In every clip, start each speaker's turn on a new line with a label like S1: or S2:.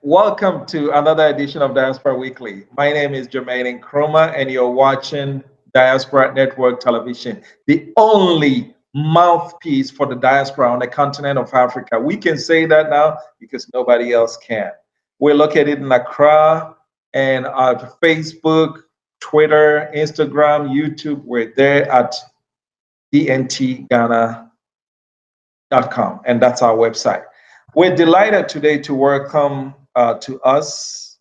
S1: welcome to another edition of Diaspora Weekly. My name is Jermaine Nkrumah, and you're watching Diaspora Network Television, the only mouthpiece for the diaspora on the continent of Africa. We can say that now because nobody else can. We're located in Accra, and our Facebook, Twitter, Instagram, YouTube, we're there at dntghana.com, and that's our website. We're delighted today to welcome to us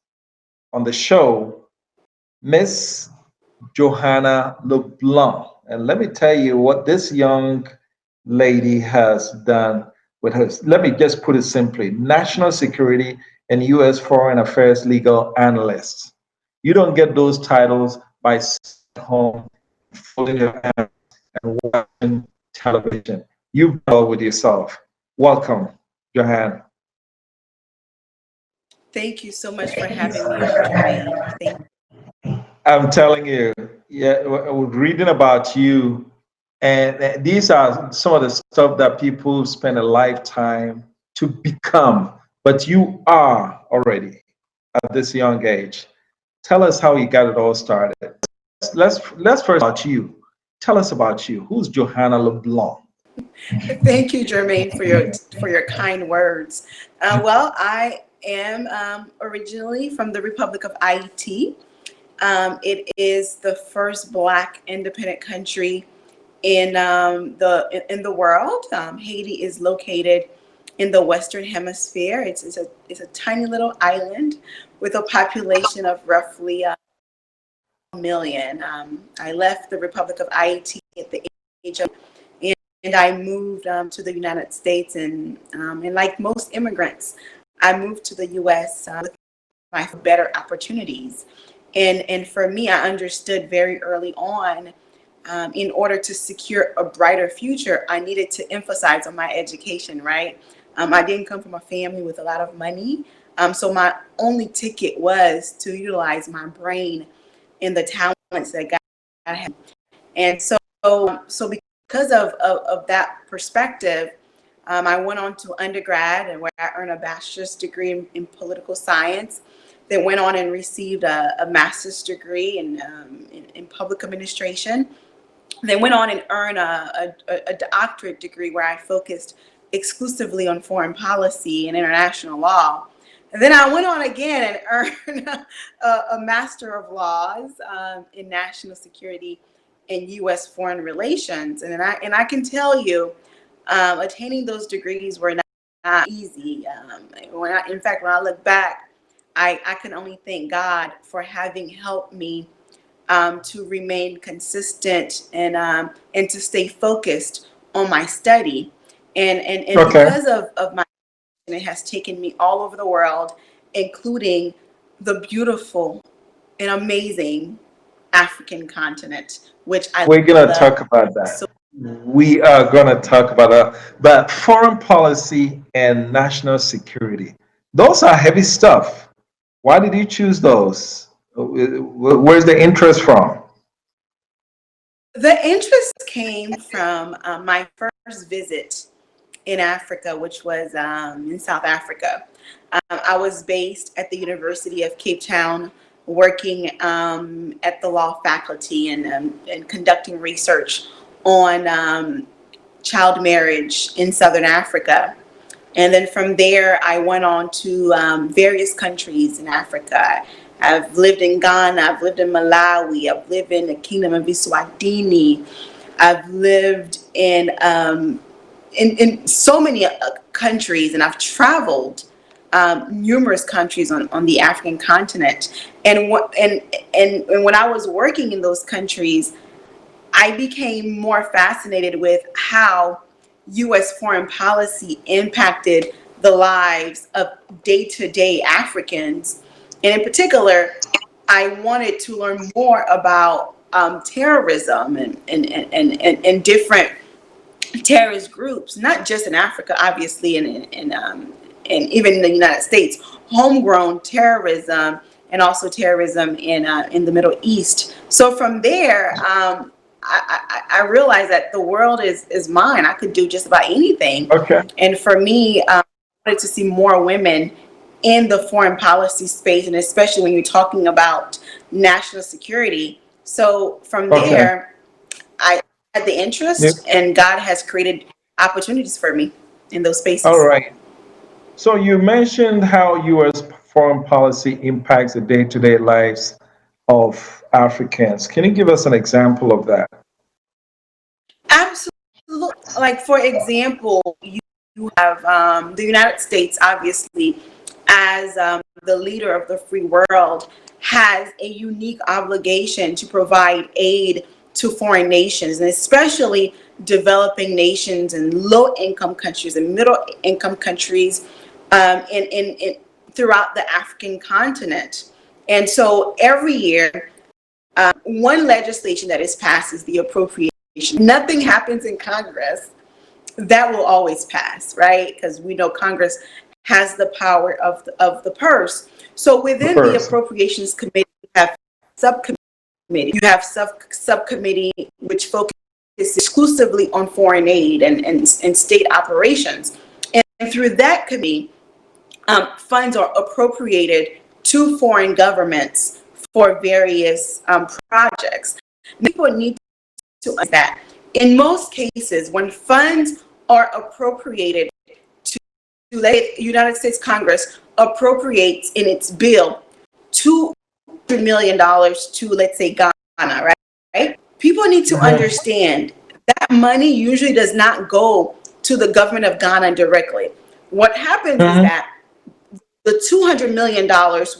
S1: on the show Miss Johanna Leblanc. And let me tell you what this young lady has done with her. Let me just put it simply: national security and U.S. foreign affairs legal analyst. You don't get those titles by sitting at home, folding your hands, and watching television. You go with yourself. Welcome, Johanna.
S2: Thank you so much for having me on, Jermaine. Thank
S1: I'm telling you, yeah, I was reading about you, and these are some of the stuff that people spend a lifetime to become, but you are already at this young age. Tell us how you got it all started. Let's first about you. Tell us about you. Who's Johanna LeBlanc?
S2: thank you, Jermaine, for your kind words. Well, I am originally from the Republic of Haiti. It is the first Black independent country in the world. Haiti is located in the Western Hemisphere. It's a tiny little island with a population of roughly a million. I left the Republic of Haiti at the age of, and I moved to the United States. And like most immigrants, I moved to the U.S. With my better opportunities. And for me, I understood very early on, in order to secure a brighter future, I needed to emphasize on my education, right? I didn't come from a family with a lot of money. So my only ticket was to utilize my brain and the talents that God had. And so because of that perspective, I went on to undergrad, and where I earned a bachelor's degree in political science. Then went on and received a master's degree in public administration. Then went on and earned a doctorate degree where I focused exclusively on foreign policy and international law. And then I went on again and earned a Master of Laws in National Security and U.S. Foreign Relations. And I can tell you, attaining those degrees were not easy. In fact, when I look back, I can only thank God for having helped me to remain consistent and to stay focused on my study. And
S1: Okay.
S2: because of my, it has taken me all over the world, including the beautiful and amazing African continent, which I
S1: We're gonna
S2: love
S1: talk about that.
S2: so.
S1: We are gonna talk about that. But foreign policy and national security, those are heavy stuff. Why did you choose those? Where's the interest from?
S2: The interest came from my first visit in Africa, which was in South Africa. I was based at the University of Cape Town, working at the law faculty and conducting research on child marriage in Southern Africa. And then from there, I went on to various countries in Africa. I've lived in Ghana, I've lived in Malawi, I've lived in the Kingdom of Eswatini, I've lived in so many countries, and I've traveled numerous countries on the African continent. And when I was working in those countries, I became more fascinated with how U.S. foreign policy impacted the lives of day-to-day Africans. And in particular, I wanted to learn more about terrorism and different terrorist groups, not just in Africa, obviously, and even in the United States, homegrown terrorism, and also terrorism in the Middle East. So from there, I realized that the world is mine. I could do just about anything.
S1: Okay.
S2: And for me, I wanted to see more women in the foreign policy space, and especially when you're talking about national security. So from
S1: Okay.
S2: there, I had the
S1: Yeah.
S2: interest, and God has created opportunities for me in those
S1: All
S2: spaces.
S1: right. So you mentioned how U.S. foreign policy impacts the day-to-day lives of Africans. Can you give us an example of that?
S2: Absolutely. Like, for example, you have the United States, obviously, as the leader of the free world, has a unique obligation to provide aid to foreign nations, and especially developing nations and low income countries and middle income countries in throughout the African continent. And so every year, one legislation that is passed is the appropriation. Nothing happens in Congress that will always pass, right? Because we know Congress has the power of the purse. So
S1: The
S2: within the
S1: first.
S2: appropriations committee, you have subcommittee. You have subcommittee which focuses exclusively on foreign aid and state operations. And through that committee, funds are appropriated to foreign governments for various projects. People need to understand that in most cases, when funds are appropriated to the United States Congress appropriates in its bill $200 million to, let's say, Ghana, right? People need to
S1: Mhm.
S2: understand that money usually does not go to the government of Ghana directly. What happens is
S1: Mhm.
S2: that the $200 million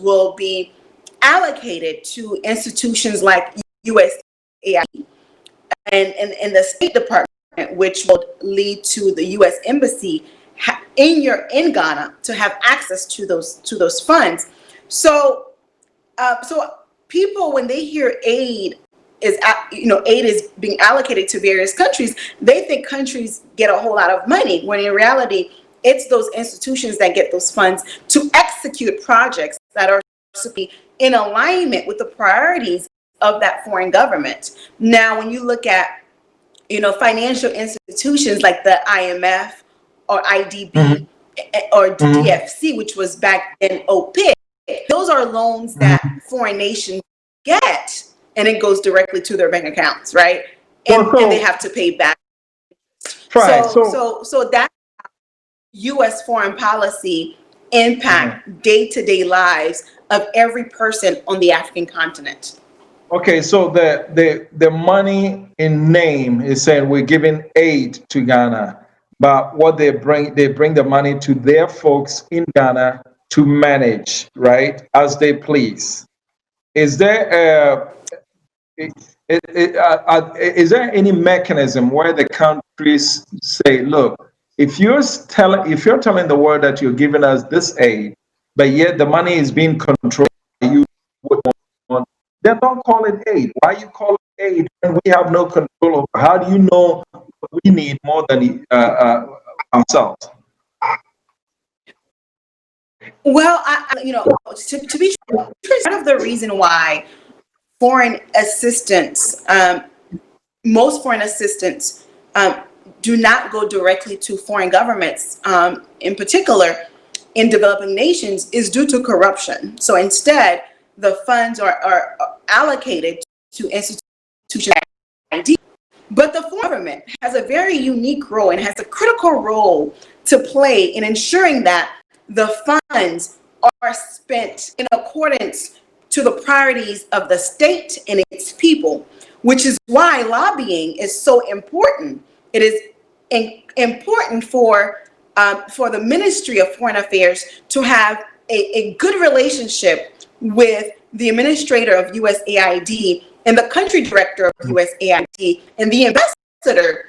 S2: will be allocated to institutions like USAID and the State Department, which will lead to the U.S. Embassy in Ghana to have access to those funds. So so people, when they hear aid is being allocated to various countries, they think countries get a whole lot of money, when in reality it's those institutions that get those funds to execute projects that are supposed to be in alignment with the priorities of that foreign government. Now, when you look at financial institutions like the IMF or
S1: Mhm.
S2: IDB or
S1: Mhm.
S2: DFC, which was back then OPIC, those are loans that
S1: Mhm.
S2: foreign nations get, and it goes directly to their bank accounts, right?
S1: Well,
S2: And they
S1: so
S2: have to pay back.
S1: right.
S2: So that U.S. foreign policy
S1: Mhm.
S2: impact day-to-day lives of every person on the African continent.
S1: Okay, so the money in name is saying we're giving aid to Ghana, but what they bring the money to their folks in Ghana to manage, right, as they please. Is there a is there any mechanism where the countries say, look, if you're telling the world that you're giving us this aid, but yet the money is being controlled by you, then don't call it aid. Why you call it aid when we have no control over? How do you know what we need more than ourselves?
S2: Well, to be part of the reason why foreign assistance, most foreign assistance, do not go directly to foreign governments, in particular in developing nations, is due to corruption. So instead, the funds are allocated to institutions. But the foreign government has a very unique role and has a critical role to play in ensuring that the funds are spent in accordance to the priorities of the state and its people, which is why lobbying is so important. It is important for the Ministry of Foreign Affairs to have a good relationship with the administrator of USAID and the country director of USAID and the ambassador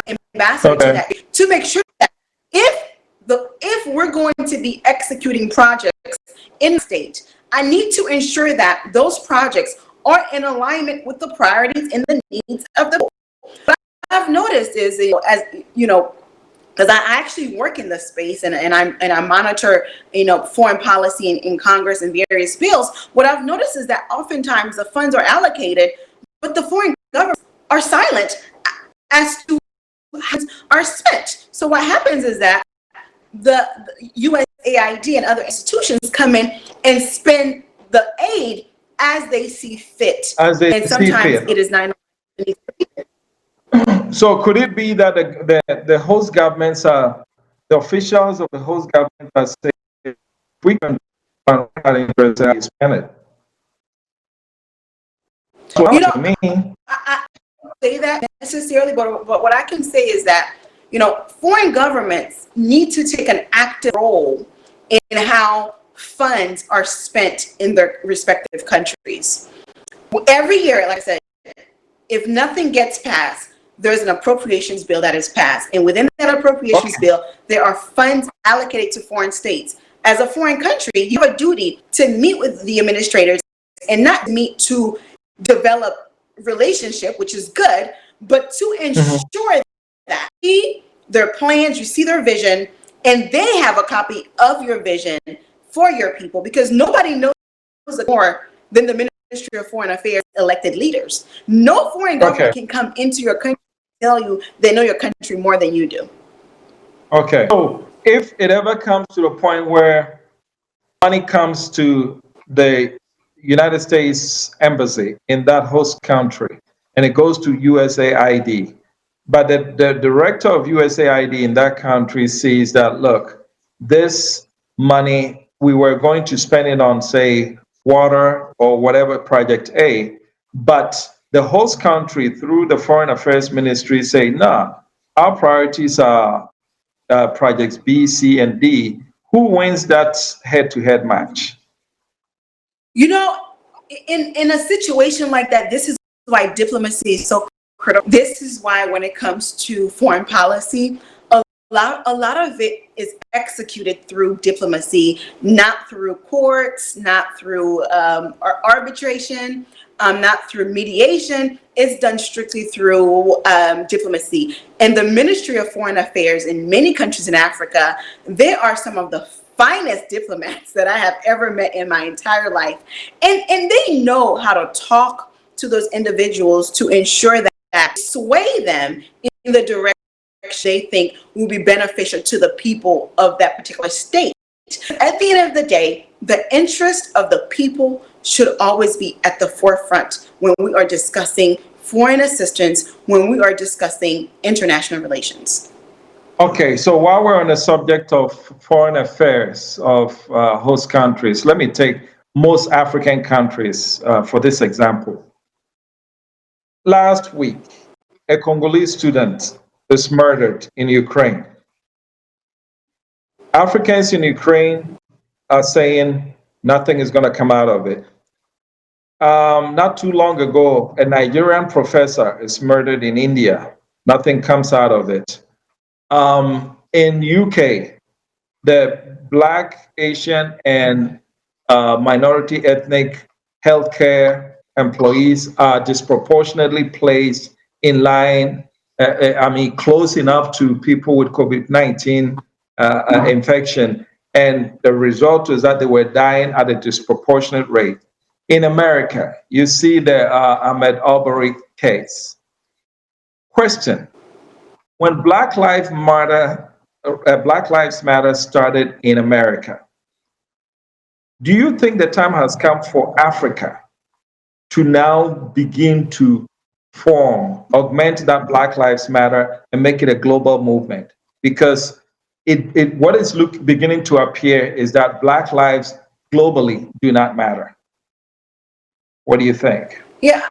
S2: to
S1: Okay.
S2: that, to make sure that if we're going to be executing projects in the state, I need to ensure that those projects are in alignment with the priorities and the needs of the people. What I've noticed is, as you know, because I actually work in this space, and I monitor foreign policy in Congress and various bills. What I've noticed is that oftentimes the funds are allocated, but the foreign governments are silent as to how are spent. So what happens is that the USAID and other institutions come in and spend the aid as they see fit.
S1: As they
S2: And
S1: see
S2: sometimes
S1: fit.
S2: it is not.
S1: So could it be that the host governments are, the officials of the host government are saying, we can spend it? Well,
S2: You know,
S1: to me,
S2: I say that necessarily, but what I can say is that, foreign governments need to take an active role in how funds are spent in their respective countries. Every year, like I said, if nothing gets passed, there's an appropriations bill that is passed. And within that appropriations bill, there are funds allocated to foreign states. As a foreign country, you have a duty to meet with the administrators and not meet to develop relationship, which is good, but to ensure that you see their plans, you see their vision, and they have a copy of your vision for your people, because nobody knows more than the Ministry of Foreign Affairs elected leaders. No foreign government can come into your country and tell you they know your country more than you do.
S1: okay. So if it ever comes to the point where money comes to the United States Embassy in that host country and it goes to USAID, but the director of USAID in that country sees that, look, this money, we were going to spend it on, say, water or whatever project A, but the host country through the Foreign Affairs Ministry say, nah, our priorities are projects B, C, and D. Who wins that head-to-head match?
S2: In a situation like that, this is why diplomacy is so critical. This is why when it comes to foreign policy, a lot of it is executed through diplomacy, not through courts, not through arbitration, not through mediation. It's done strictly through diplomacy. And the Ministry of Foreign Affairs in many countries in Africa, they are some of the finest diplomats that I have ever met in my entire life. And they know how to talk to those individuals to ensure that sway them in the direction they think will be beneficial to the people of that particular state. At the end of the day, the interest of the people should always be at the forefront when we are discussing foreign assistance, when we are discussing international relations.
S1: Okay, so while we're on the subject of foreign affairs of host countries, let me take most African countries for this example. Last week, a Congolese student was murdered in Ukraine. Africans in Ukraine are saying nothing is going to come out of it. Not too long ago, a Nigerian professor is murdered in India. Nothing comes out of it. In UK, the Black, Asian, and minority ethnic healthcare employees are disproportionately placed in line, close enough to people with COVID-19 infection. And the result is that they were dying at a disproportionate rate. In America, you see the Ahmaud Arbery case. Question: when Black Lives Matter started in America, do you think the time has come for Africa to now begin to augment that Black Lives Matter and make it a global movement? Because what is beginning to appear is that Black lives globally do not matter. What do you think?
S2: Yeah,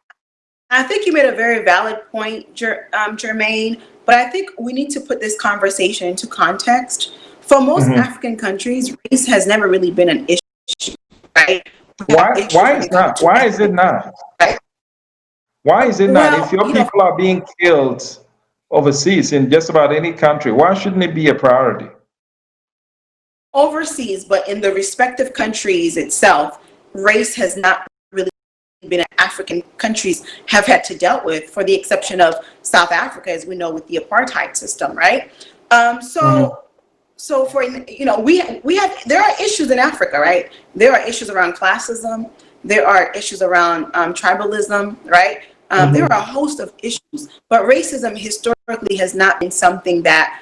S2: I think you made a very valid point, Jermaine, but I think we need to put this conversation into context. For most African countries, race has never really been an issue, right?
S1: Why is not? Why is it not?
S2: Right?
S1: Why is it not? If
S2: Well,
S1: your people are being killed overseas in just about any country, why shouldn't it be a priority?
S2: Overseas, but in the respective countries itself, race has not really been African countries have had to deal with, for the exception of South Africa, as we know, with the apartheid system, right? So for we have there are issues in Africa, right? There are issues around classism, there are issues around tribalism, right? There are a host of issues, but racism historically has not been something that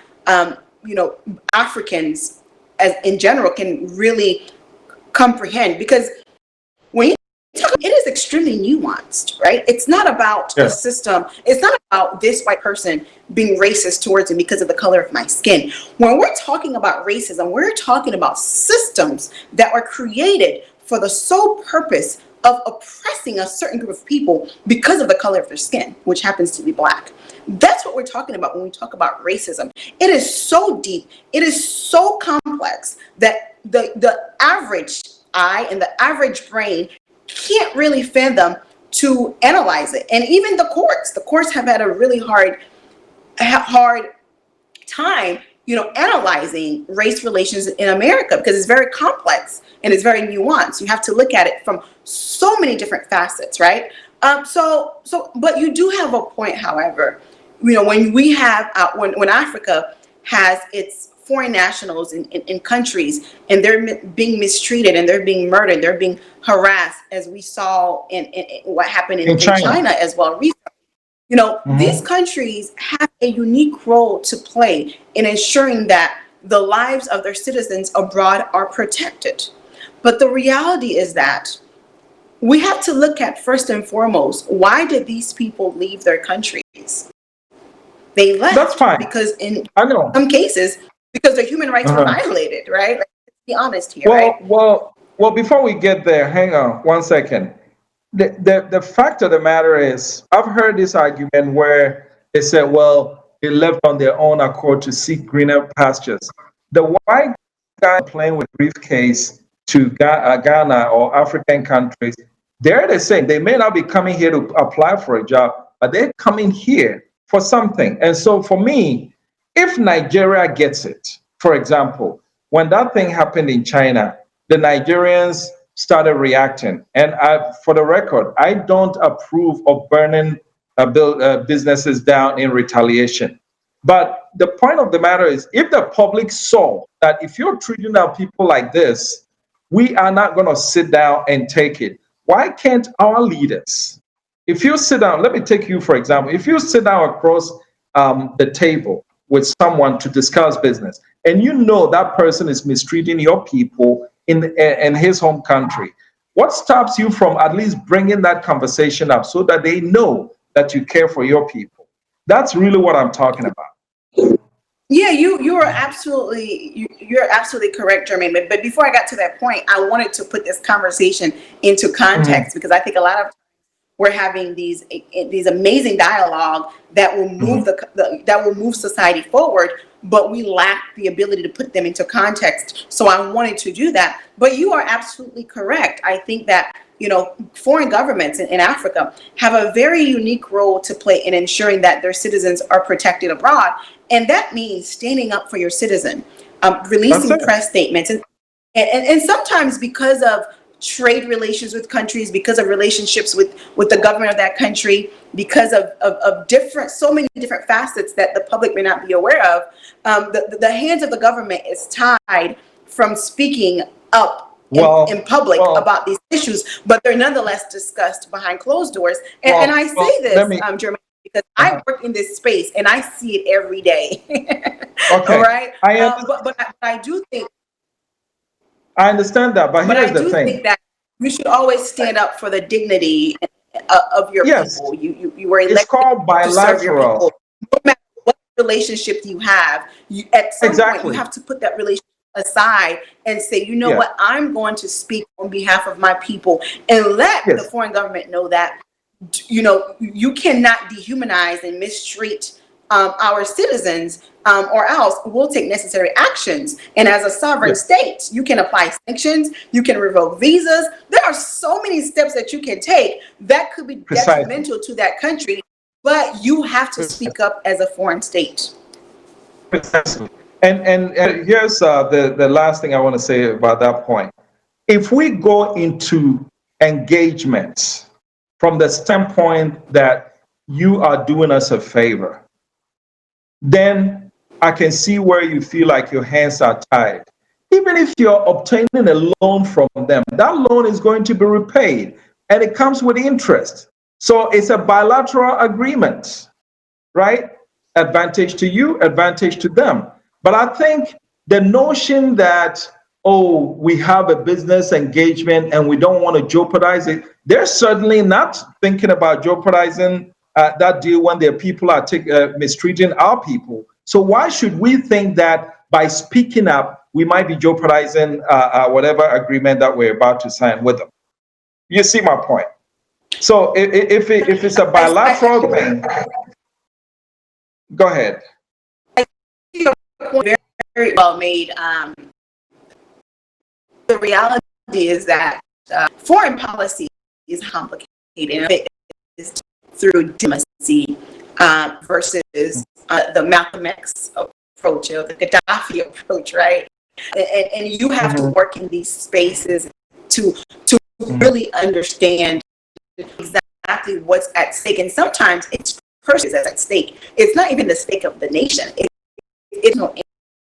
S2: Africans as in general can really comprehend, because when you talk, it is extremely nuanced, right? It's not about a
S1: Yes.
S2: system. It's not about this white person being racist towards me because of the color of my skin. When we're talking about racism, we're talking about systems that were created for the sole purpose of oppressing a certain group of people because of the color of their skin, which happens to be Black. That's what we're talking about when we talk about racism. It is so deep, it is so complex that the average eye and the average brain can't really fathom to analyze it. And even the courts have had a really hard time, analyzing race relations in America, because it's very complex and it's very nuanced. You have to look at it from so many different facets, right? But you do have a point, however, when we have, when Africa has its foreign nationals in countries, and they're being mistreated and they're being murdered, they're being harassed, as we saw in what happened in China as well recently. These countries have a unique role to play in ensuring that the lives of their citizens abroad are protected. But the reality is that we have to look at, first and foremost, why did these people leave their countries? They left.
S1: That's fine.
S2: Because in
S1: I know.
S2: some cases, because their human rights were violated, right? Let's be honest here, right?
S1: Well, before we get there, hang on 1 second. The fact of the matter is, I've heard this argument where they said, well, they left on their own accord to seek greener pastures. The white guy playing with briefcase to Ghana or African countries, they're the same. They may not be coming here to apply for a job, but they're coming here for something. And so for me, if Nigeria gets it, for example, when that thing happened in China, the Nigerians started reacting. And for the record, I don't approve of burning businesses down in retaliation. But the point of the matter is, if the public saw that if you're treating our people like this, we are not going to sit down and take it. Why can't our leaders, if you sit down, let me take you, for example, if you sit down across the table with someone to discuss business, and you know that person is mistreating your people in his home country, what stops you from at least bringing that conversation up so that they know that you care for your people? That's really what I'm talking about.
S2: Yeah, you're absolutely correct, Jermaine. But before I got to that point, I wanted to put this conversation into context, because I think a lot of we're having these amazing dialogue that will move that will move society forward, but we lack the ability to put them into context. So I wanted to do that. But you are absolutely correct. I think that foreign governments in Africa have a very unique role to play in ensuring that their citizens are protected abroad, and that means standing up for your citizen, releasing press statements, and sometimes because of trade relations with countries, because of relationships with the government of that country, because of so many different facets that the public may not be aware of, the hands of the government is tied from speaking up in public about these issues, but they're nonetheless discussed behind closed doors. And I say this, Jermaine, because I work in this space and I see it every day.
S1: Okay.
S2: All right. But I do think.
S1: I understand that, but here's the thing.
S2: I do think that we should always stand up for the dignity of your people. You were elected.
S1: It's called bilateral.
S2: To serve your people. No matter what relationship you have, at some point you have to put that relationship aside and say, what, I'm going to speak on behalf of my people, and let the foreign government know that you cannot dehumanize and mistreat our citizens, or else we'll take necessary actions. And as a sovereign state, you can apply sanctions, you can revoke visas. There are so many steps that you can take that could be detrimental to that country, but you have to speak up as a foreign state.
S1: Precisely. And here's the last thing I want to say about that point. If we go into engagements from the standpoint that you are doing us a favor, then I can see where you feel like your hands are tied. Even if you're obtaining a loan from them, that loan is going to be repaid, and it comes with interest. So it's a bilateral agreement, right? Advantage to you, advantage to them. But I think the notion that, oh, we have a business engagement and we don't want to jeopardize it, they're certainly not thinking about jeopardizing that deal when their people are mistreating our people. So why should we think that by speaking up, we might be jeopardizing whatever agreement that we're about to sign with them? You see my point? So if it's a bilateral thing, go ahead.
S2: Your point very, very well made. The reality is that foreign policy is complicated. It is through diplomacy versus the Malcolm X approach or the Gaddafi approach, right? And you have to work in these spaces to really understand exactly what's at stake. And sometimes it's persons that's at stake. It's not even the stake of the nation. It's no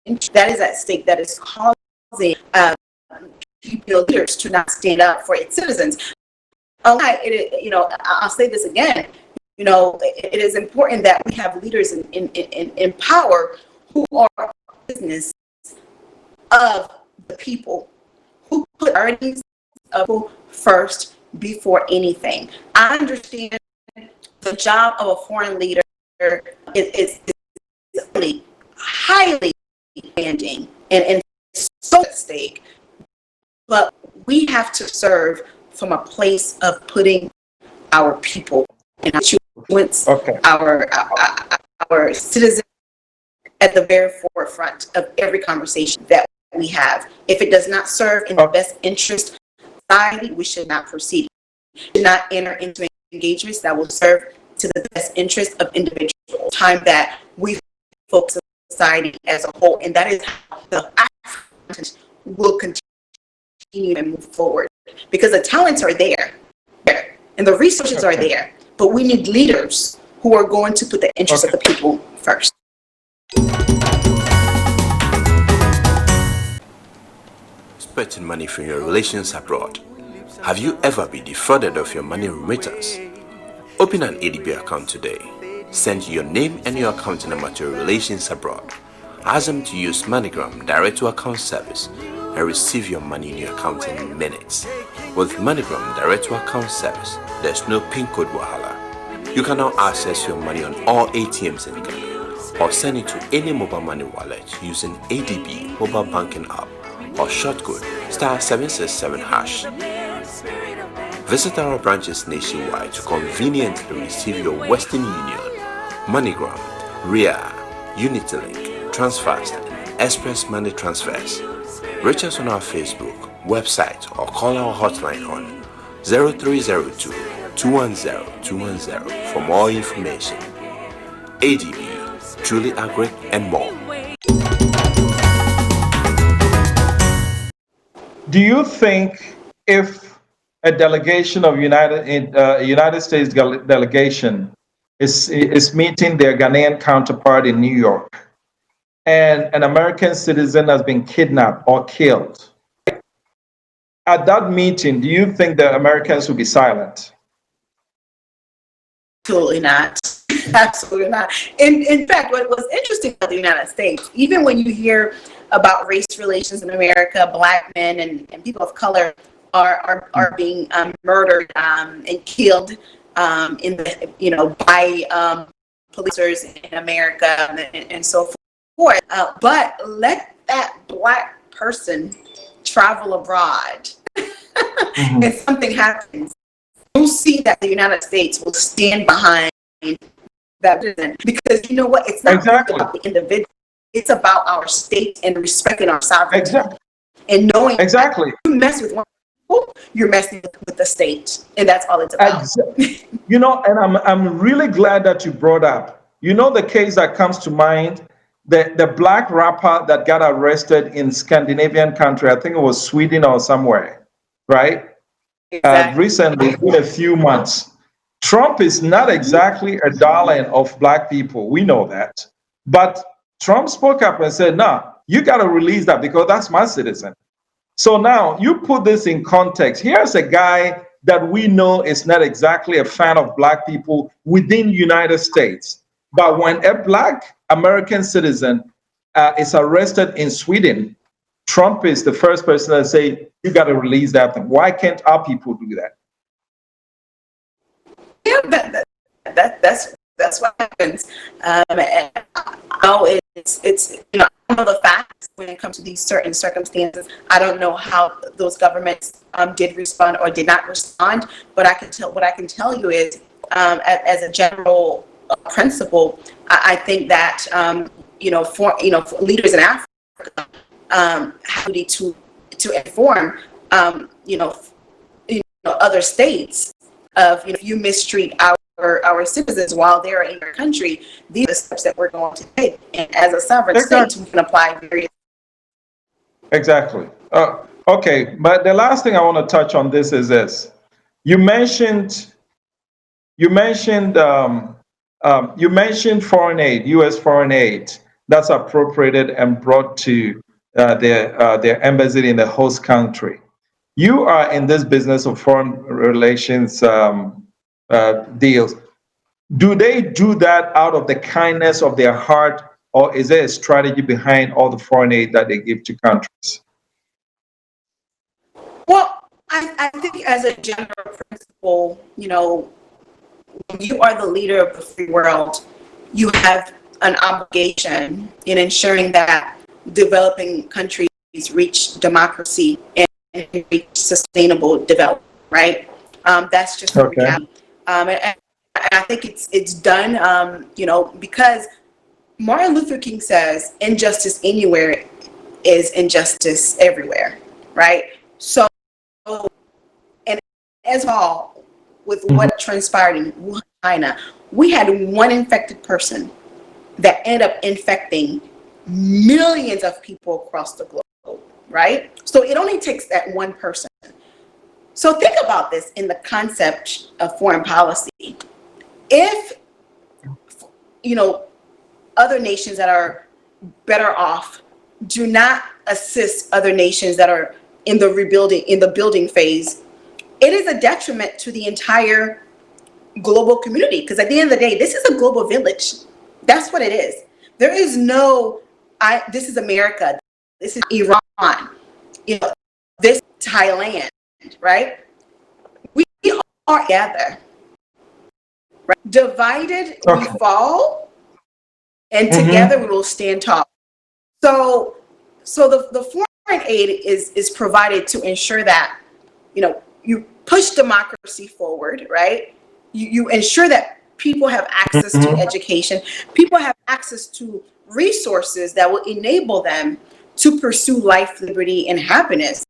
S2: interest that is at stake that is causing people, leaders, to not stand up for its citizens. I'll say this again. It is important that we have leaders in power who are business of the people, who put priorities of people first before anything. I understand the job of a foreign leader is really highly demanding and so at stake. But we have to serve from a place of putting our people and our constituents, our citizens at the very forefront of every conversation that we have. If it does not serve in the best interest of society, we should not proceed. We should not enter into engagements that will serve to the best interest of individuals. Time that we focus on society as a whole, and that is how the African will continue and move forward, because the talents are there and the resources are there, but we need leaders who are going to put the interests of the people first.
S3: Expecting money from your relations abroad. Have you ever been defrauded of your money remittance? Open an ADB account today. Send your name and your account number to your relations abroad. Ask them to use MoneyGram direct to account service and receive your money in your account in minutes. With MoneyGram direct to account service, there's no PIN code wahala. You can now access your money on all ATMs in Ghana or send it to any mobile money wallet using ADB mobile banking app or shortcode *767#. Visit our branches nationwide to conveniently receive your Western Union, MoneyGram, RIA, Unitylink, Transfast, and Express Money Transfers. Reach us on our Facebook, website, or call our hotline on 0302 210 210 for more information. ADB, truly agri and more.
S1: Do you think if a delegation of United States delegation is meeting their Ghanaian counterpart in New York, and an American citizen has been kidnapped or killed, at that meeting, do you think the Americans will be silent?
S2: Absolutely not. Absolutely not. In fact, what was interesting about the United States, even when you hear about race relations in America, Black men and people of color are being murdered and killed by policers in America and so forth. But let that Black person travel abroad and something happens, you'll see that the United States will stand behind that person, because you know what? It's not about the individual. It's about our state and respecting our sovereignty and knowing that you mess with one people, you're messing with the state, and that's all it's about.
S1: And I'm really glad that you brought up. The case that comes to mind, the Black rapper that got arrested in Scandinavian country. I think it was Sweden or somewhere, right?
S2: Exactly.
S1: Recently, in a few months. Trump is not exactly a darling of Black people. We know that. But Trump spoke up and said, "No, you got to release that because that's my citizen." So now you put this in context. Here's a guy that we know is not exactly a fan of Black people within the United States. But when a Black American citizen is arrested in Sweden, Trump is the first person to say, you got to release that thing. Why can't our people do that?
S2: Yeah, that's what happens. And it's I don't know the facts when it comes to these certain circumstances. I don't know how those governments did respond or did not respond. But what I can tell you is, as a general principle, I think that for leaders in Africa have to inform other states of, if you mistreat our citizens while they're in your country, these are the steps that we're going to take. And as a sovereign state, we can apply various.
S1: Exactly. Okay, but the last thing I want to touch on this is this. You mentioned foreign aid, U.S. foreign aid that's appropriated and brought to their embassy in the host country. You are in this business of foreign relations deals. Do they do that out of the kindness of their heart, or is there a strategy behind all the foreign aid that they give to countries?
S2: Well, I think as a general principle, when you are the leader of the free world, you have an obligation in ensuring that developing countries reach democracy and reach sustainable development, right? That's just the reality. And I think it's done, because Martin Luther King says injustice anywhere is injustice everywhere, right? So, and as all with what transpired in Wuhan, China, we had one infected person that ended up infecting millions of people across the globe, right? So it only takes that one person. So think about this in the concept of foreign policy. If, other nations that are better off do not assist other nations that are in the building phase, it is a detriment to the entire global community. Because at the end of the day, this is a global village. That's what it is. There is this is America, this is Iran, this is Thailand, right? We are together. Right? Divided, we fall, and together we will stand tall. So the foreign aid is provided to ensure that, you push democracy forward, right? You ensure that people have access to education, people have access to resources that will enable them to pursue life, liberty, and happiness.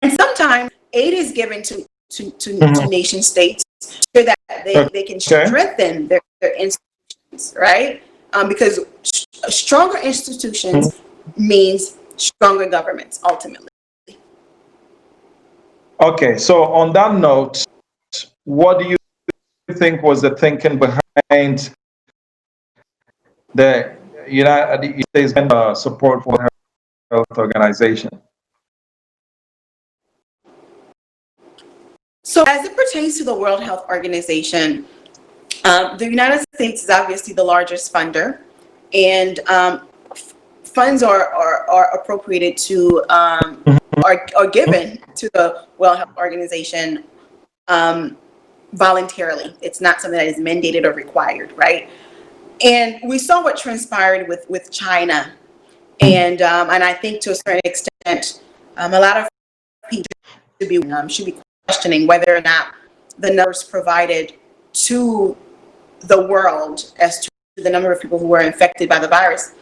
S2: And sometimes aid is given to nation states so that they can strengthen their institutions, right? Because stronger institutions means stronger governments, ultimately.
S1: Okay, so on that note, what do you think was the thinking behind the United States support for the Health Organization?
S2: So as it pertains to the World Health Organization, the United States is obviously the largest funder, and funds are appropriated to are given to the World Health Organization voluntarily. It's not something that is mandated or required, right? And we saw what transpired with China, and I think to a certain extent, a lot of people should be questioning whether or not the numbers provided to the world as to the number of people who were infected by the virus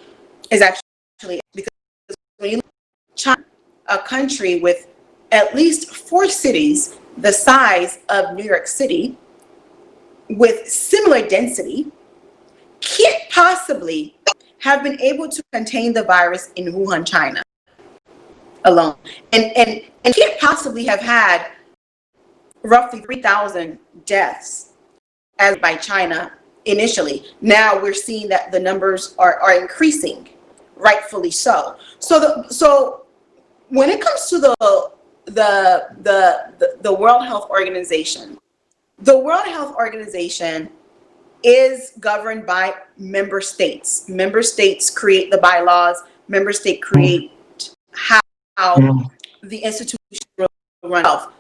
S2: is actually, because when you look at China, a country with at least 4 cities the size of New York City with similar density, can't possibly have been able to contain the virus in Wuhan, China alone, and can't possibly have had roughly 3,000 deaths as by China initially. Now we're seeing that the numbers are increasing, rightfully so. So when it comes to the World Health Organization, the World Health Organization is governed by member states. Member states create the bylaws. Member state create how the institution will run health.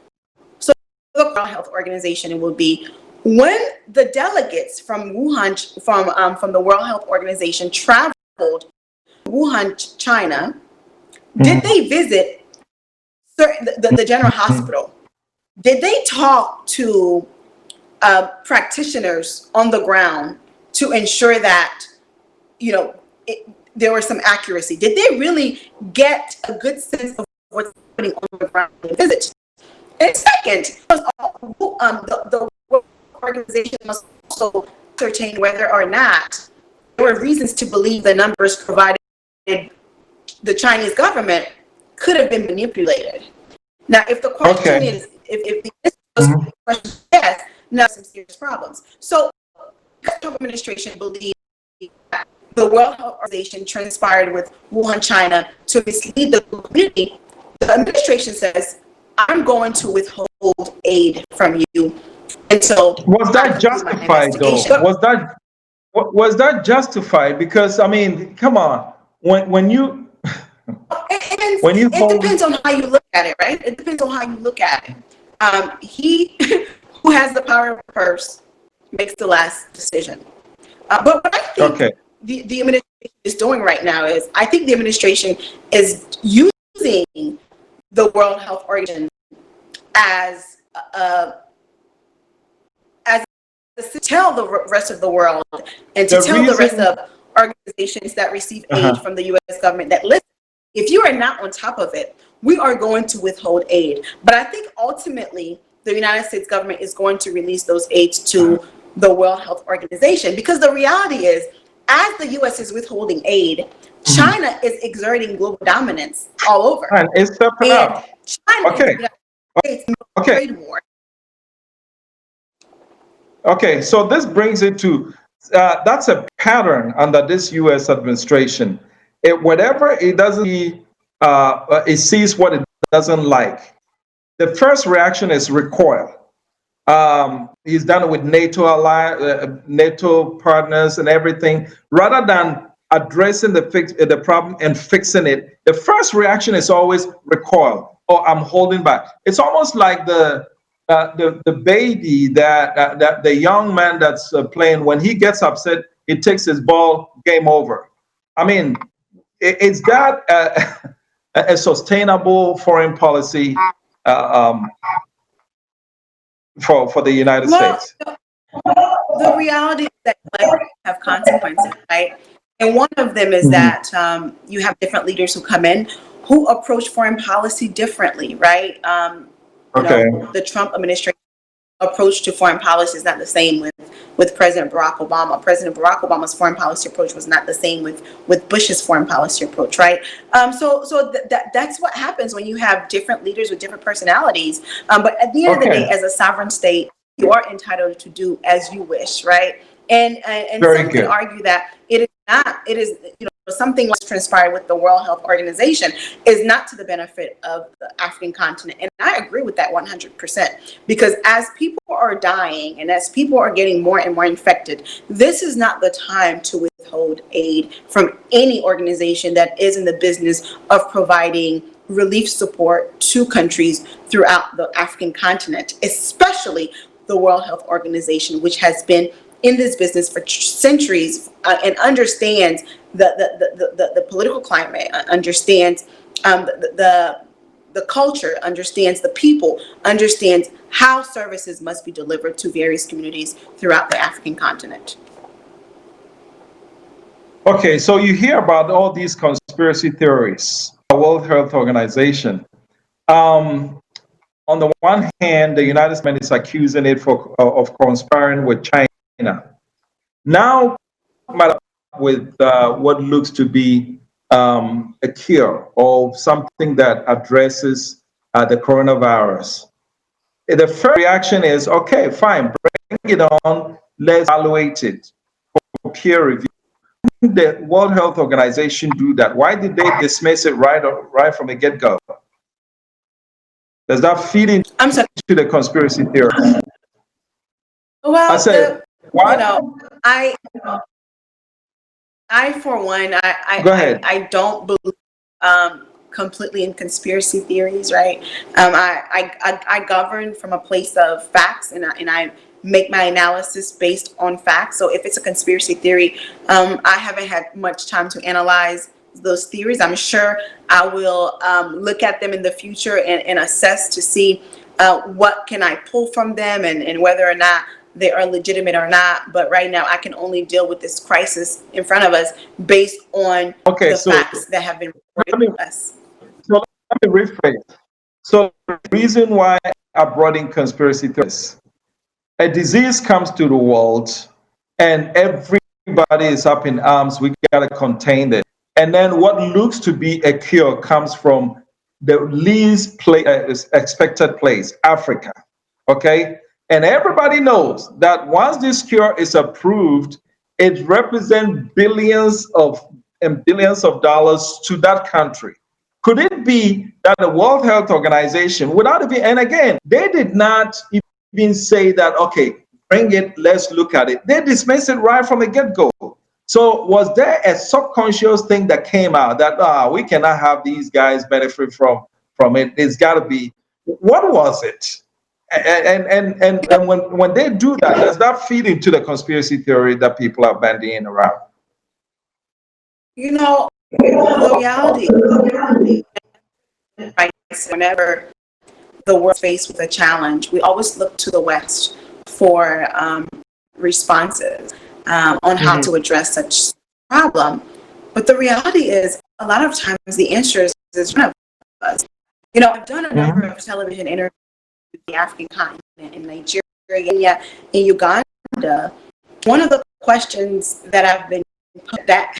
S2: So the World Health Organization will be when the delegates from Wuhan, from the World Health Organization traveled to Wuhan, China, did they visit the general hospital? Did they talk to practitioners on the ground to ensure that, there was some accuracy? Did they really get a good sense of what's happening on the ground in visit? And second, the organization must also ascertain whether or not there were reasons to believe the numbers provided the Chinese government could have been manipulated. Now, if the question is, if the question is yes, now some serious problems. So, the Trump administration believes that the World Health Organization transpired with Wuhan, China, to mislead the community. The administration says, I'm going to withhold aid from you. And so,
S1: was that justified though? Was that justified? Because I mean, come on, when you
S2: it depends on how you look at it, right? It depends on how you look at it. He who has the power of the purse makes the last decision. But what I think the administration is doing right now is, I think the administration is using the World Health Organization as to tell the rest of the world and to tell the rest of organizations that receive aid from the U.S. government that, listen, if you are not on top of it, we are going to withhold aid. But I think ultimately the United States government is going to release those aids to the World Health Organization, because the reality is, as the U.S. is withholding aid, China is exerting global dominance all over.
S1: And it's stepping up.
S2: China is the United States trade war.
S1: Okay, so this brings it to, that's a pattern under this U.S. administration. Whatever it doesn't see, it sees what it doesn't like. The first reaction is recoil. He's done it with NATO partners and everything. Rather than addressing the problem and fixing it, the first reaction is always recoil. Oh, I'm holding back. It's almost like the baby that the young man that's playing, when he gets upset, he takes his ball, game over. I mean, is that a sustainable foreign policy for the United States?
S2: The reality is that have consequences, right? And one of them is that you have different leaders who come in who approach foreign policy differently, right? The Trump administration approach to foreign policy is not the same with President Barack Obama. President Barack Obama's foreign policy approach was not the same with Bush's foreign policy approach, right? So that's what happens when you have different leaders with different personalities. But at the end of the day, as a sovereign state, you are entitled to do as you wish, right? And some can argue that it is not. It is, something that's transpired with the World Health Organization is not to the benefit of the African continent. And I agree with that 100%, because as people are dying and as people are getting more and more infected, this is not the time to withhold aid from any organization that is in the business of providing relief support to countries throughout the African continent, especially the World Health Organization, which has been in this business for centuries and understands the political climate, understands the culture, understands the people, understands how services must be delivered to various communities throughout the African continent.
S1: Okay, so you hear about all these conspiracy theories, the World Health Organization. On the one hand, the United States is accusing it of conspiring with China. Now, with what looks to be a cure or something that addresses the coronavirus. The first reaction is, okay, fine, bring it on, let's evaluate it for peer review. The World Health Organization do that? Why did they dismiss it right from the get-go? Does that feed into the conspiracy theory?
S2: Well,
S1: Why?
S2: You know, I for one,
S1: Go ahead.
S2: I don't believe completely in conspiracy theories, right? I govern from a place of facts, and I make my analysis based on facts. So if it's a conspiracy theory, I haven't had much time to analyze those theories. I'm sure I will look at them in the future and assess to see what can I pull from them, and whether or not they are legitimate or not. But right now, I can only deal with this crisis in front of us based on
S1: Okay,
S2: the
S1: so
S2: facts that have been
S1: let
S2: reported
S1: me
S2: to us.
S1: so let me rephrase. So the reason why I brought in conspiracy theories, a disease comes to the world, and everybody is up in arms. We got to contain it. And then what looks to be a cure comes from the least expected place, Africa. Okay? And everybody knows that once this cure is approved, it represents billions of dollars to that country. Could it be that the World Health Organization, without even, and again, they did not even say that, okay, bring it, let's look at it. They dismissed it right from the get go. So, was there a subconscious thing that came out that we cannot have these guys benefit from it? It's got to be. What was it? And when they do that, does that feed into the conspiracy theory that people are bandying around?
S2: You know, the reality, right? Whenever the world is faced with a challenge, we always look to the West for responses on how to address such problem. But the reality is, a lot of times the answer is in front of us. You know, I've done a number of television interviews with the African continent, in Nigeria, in Uganda. One of the questions that I've been put, that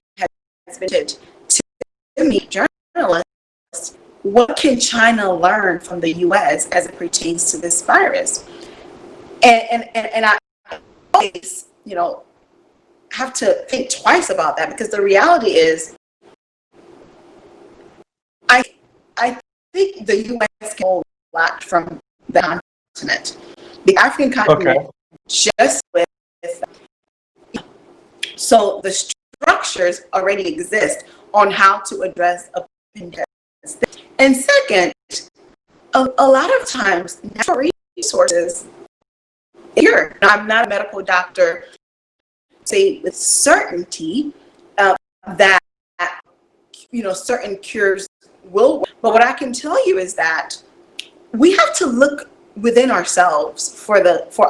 S2: has been to me, journalists, what can China learn from the U.S. as it pertains to this virus? And I always, have to think twice about that, because the reality is, I think the U.S. can learn a lot from the continent. The African continent, just with, so the structures already exist on how to address a pandemic. And second, a lot of times natural resources here. Now, I'm not a medical doctor, say with certainty that certain cures will work. But what I can tell you is that we have to look within ourselves for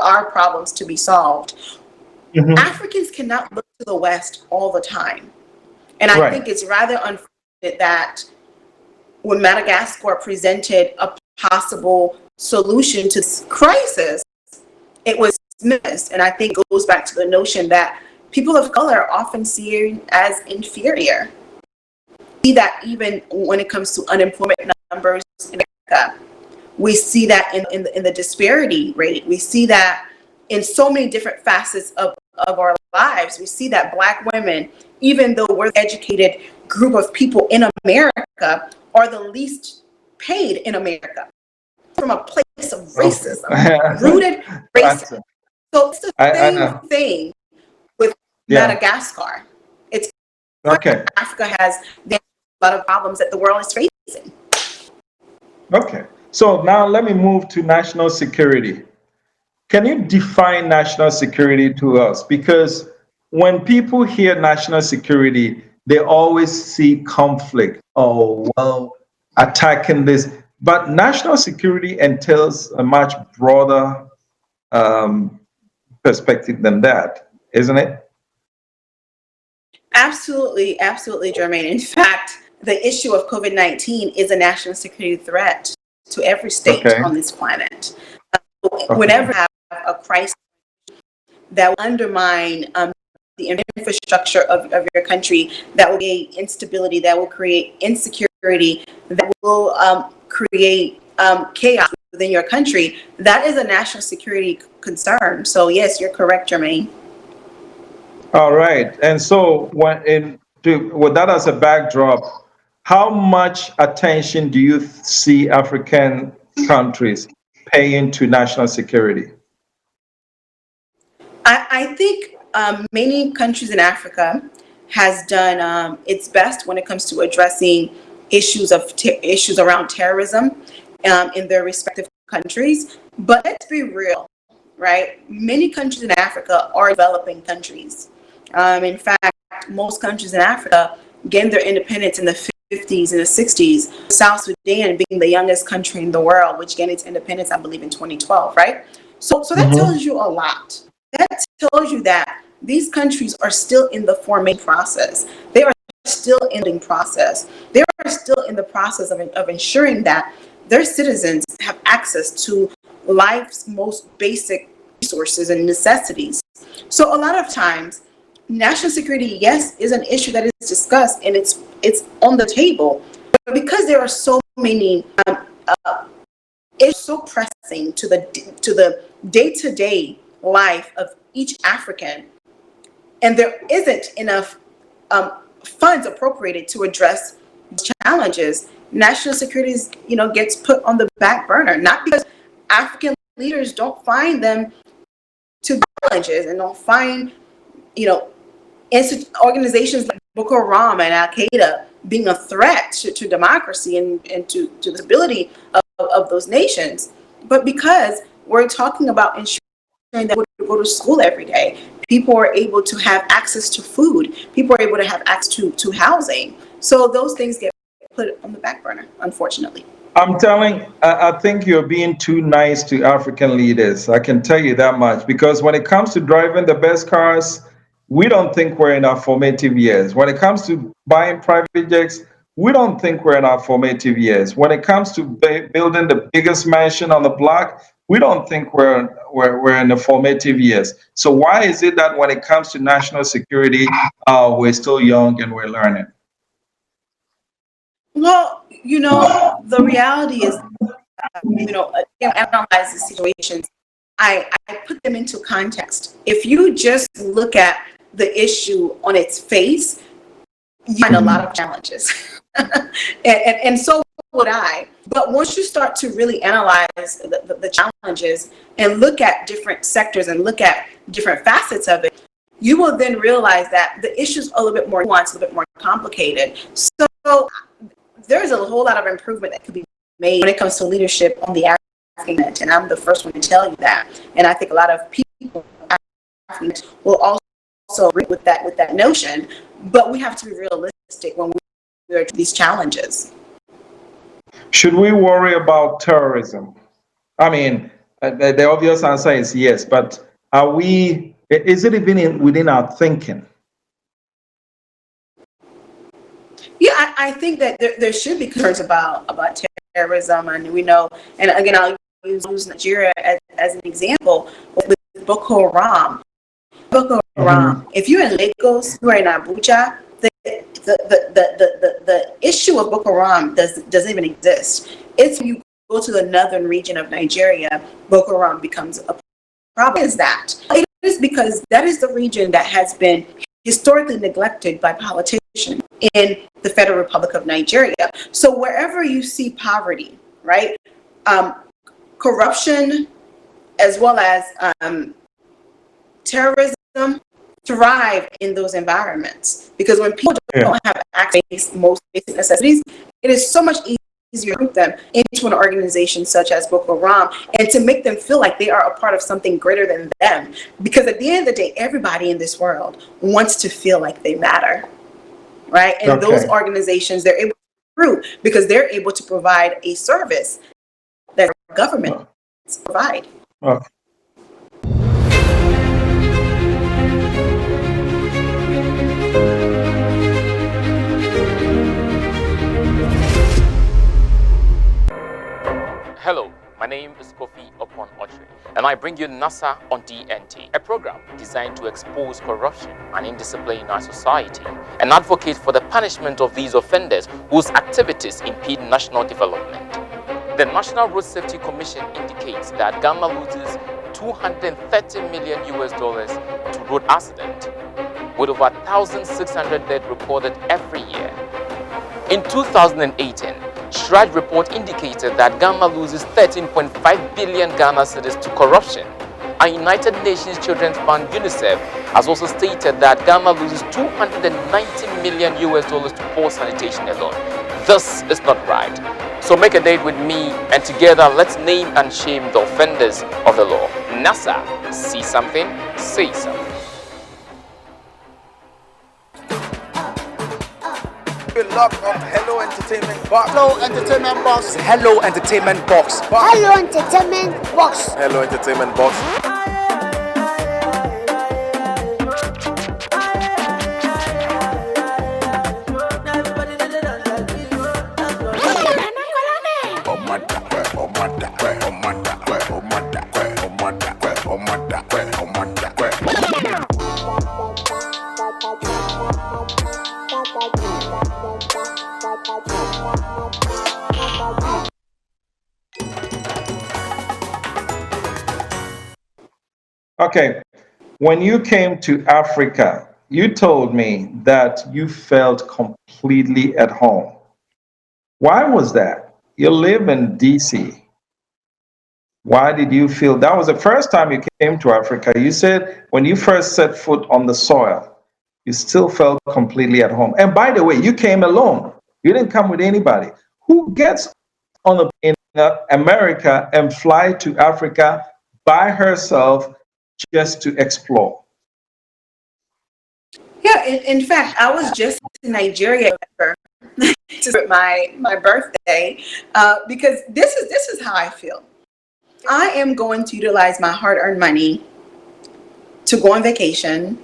S2: our problems to be solved. Africans cannot look to the West all the time. And I think it's rather unfortunate that when Madagascar presented a possible solution to this crisis, it was dismissed. And I think it goes back to the notion that people of color are often seen as inferior. We see that even when it comes to unemployment numbers in America. We see that in the disparity rate. We see that in so many different facets of our lives. We see that Black women, even though we're the educated group of people in America, are the least paid in America, from a place of racism, rooted racism. So it's the same thing with Madagascar. It's Africa has a lot of problems that the world is facing.
S1: Okay. So now let me move to national security. Can you define national security to us? Because when people hear national security, they always see conflict. Oh, well, attacking this. But national security entails a much broader perspective than that, isn't it?
S2: Absolutely, Jermaine. In fact, the issue of COVID-19 is a national security threat to every state on this planet. Whenever you have a crisis that will undermine the infrastructure of your country, that will create instability, that will create insecurity, that will create chaos within your country, that is a national security concern. So yes, you're correct, Jermaine.
S1: All right. And so with that as a backdrop, how much attention do you see African countries paying to national security?
S2: I I think many countries in Africa has done its best when it comes to addressing issues around terrorism in their respective countries. But let's be real, right? Many countries in Africa are developing countries. In fact, most countries in Africa gained their independence in the 50s and the 60s. South Sudan being the youngest country in the world, which gained its independence, I believe, in 2012, right? So that tells you a lot. That tells you that these countries are still in the formation process. They are still in the process. They are still in the process of ensuring that their citizens have access to life's most basic resources and necessities. So a lot of times, national security, yes, is an issue that is discussed and it's on the table. But because there are so many it's so pressing to the day-to-day life of each African, and there isn't enough funds appropriated to address challenges. National security gets put on the back burner, not because African leaders don't find them to challenges and don't find organizations like Boko Haram and Al Qaeda being a threat to democracy and to the stability of those nations, but because we're talking about ensuring that we go to school every day, people are able to have access to food, people are able to have access to housing. So those things get put on the back burner, unfortunately.
S1: I think you're being too nice to African leaders. I can tell you that much, because when it comes to driving the best cars, we don't think we're in our formative years. When it comes to buying private jets, we don't think we're in our formative years. When it comes to building the biggest mansion on the block, we don't think we're in the formative years. So why is it that when it comes to national security, we're still young and we're learning?
S2: Well, the reality is, analyze the situations. I put them into context. If you just look at the issue on its face, you find a lot of challenges. and so would I. But once you start to really analyze the challenges and look at different sectors and look at different facets of it, you will then realize that the issue is a little bit more nuanced, a little bit more complicated. So there's a whole lot of improvement that could be made when it comes to leadership on the African continent, and I'm the first one to tell you that. And I think a lot of people will also agree with that notion. But we have to be realistic when we are these challenges.
S1: Should we worry about terrorism? I mean, the obvious answer is yes, but is it even within our thinking?
S2: Yeah, I think that there should be concerns about terrorism, and we know, and again, I'll use Nigeria as an example with Boko Haram. If you're in Lagos, you're in Abuja, the issue of Boko Haram doesn't even exist. It's when you go to the northern region of Nigeria, Boko Haram becomes a problem. Is that? It is because that is the region that has been historically neglected by politicians in the Federal Republic of Nigeria. So wherever you see poverty, right, corruption, as well as terrorism, thrive in those environments, because when people don't have access to most basic necessities, it is so much easier to group them into an organization such as Boko Haram and to make them feel like they are a part of something greater than them. Because at the end of the day, everybody in this world wants to feel like they matter, right? And those organizations, they're able to recruit because they're able to provide a service that government provide.
S1: Okay.
S4: Hello, my name is Kofi Opon Ochre, and I bring you NASA on DNT, a program designed to expose corruption and indiscipline in our society and advocate for the punishment of these offenders whose activities impede national development. The National Road Safety Commission indicates that Ghana loses $230 million to road accident, with over 1,600 deaths recorded every year. In 2018, Shraj report indicated that Ghana loses 13.5 billion Ghana cedis to corruption, And United Nations Children's Fund UNICEF has also stated that Ghana loses 290 million US dollars to poor sanitation alone. This is not right. So make a date with me, and together let's name and shame the offenders of the law. NASA, see something, say something.
S5: Lock up Hello Entertainment Box.
S6: Hello Entertainment Box.
S5: Hello Entertainment Box.
S6: Hello Entertainment Box.
S5: Hello Entertainment Box.
S1: Okay, when you came to Africa, you told me that you felt completely at home. Why was that? You live in DC. Why did you feel that was the first time you came to Africa? You said when you first set foot on the soil, you still felt completely at home. And by the way, you came alone. You didn't come with anybody. Who gets on the in America and fly to Africa by herself just to explore?
S2: Yeah, in fact, I was just in Nigeria for my birthday because this is how I feel. I am going to utilize my hard-earned money to go on vacation,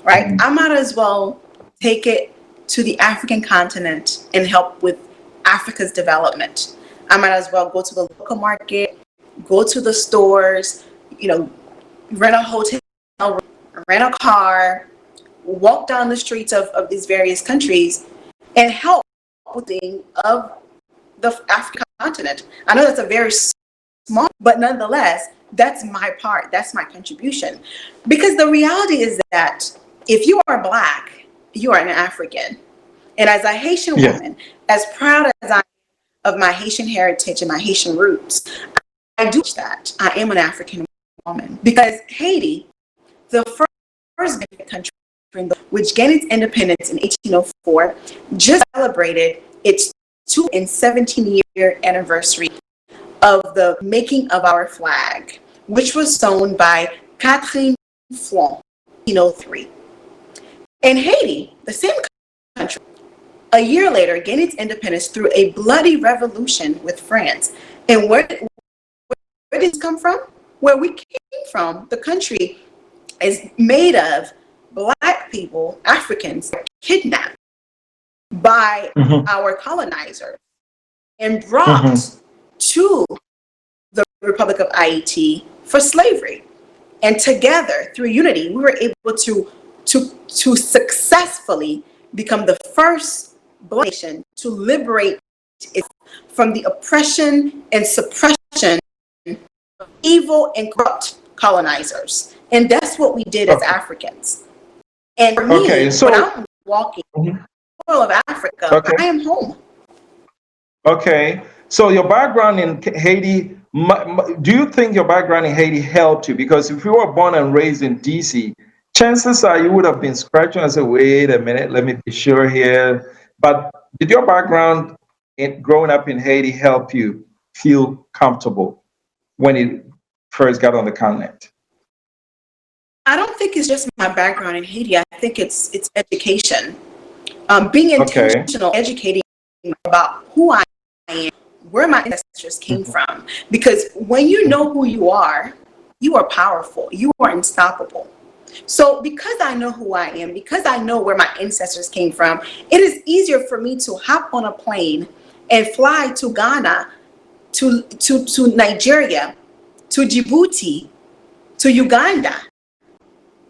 S2: right? I might as well take it to the African continent and help with Africa's development. I might as well go to the local market, go to the stores, rent a hotel, rent a car, walk down the streets of these various countries and help with the of the African continent. I know that's a very small, but nonetheless, that's my part. That's my contribution. Because the reality is that if you are Black, you are an African. And as a Haitian woman, as proud as I am of my Haitian heritage and my Haitian roots, I do that. I am an African woman. Because Haiti, the first country which gained its independence in 1804, just celebrated its 217-year anniversary of the making of our flag, which was sewn by Catherine Flon in 1803. And Haiti, the same country, a year later gained its independence through a bloody revolution with France. And where did this come from? Where we came from, the country is made of Black people, Africans, kidnapped by our colonizers and brought to the Republic of Haiti for slavery. And together, through unity, we were able to successfully become the first Black nation to liberate it from the oppression and suppression of evil and corrupt colonizers. And that's what we did as Africans. And for me, when I'm walking the soil of Africa, I am home.
S1: Okay. So your background in Haiti, do you think your background in Haiti helped you? Because if you were born and raised in DC, chances are you would have been scratching and say, wait a minute, let me be sure here. But did your background in growing up in Haiti help you feel comfortable when you first got on the continent?
S2: I don't think it's just my background in Haiti. I think it's education. Being intentional, educating about who I am, where my ancestors came from. Because when you know who you are powerful. You are unstoppable. So because I know who I am, because I know where my ancestors came from, it is easier for me to hop on a plane and fly to Ghana, to Nigeria, to Djibouti, to Uganda,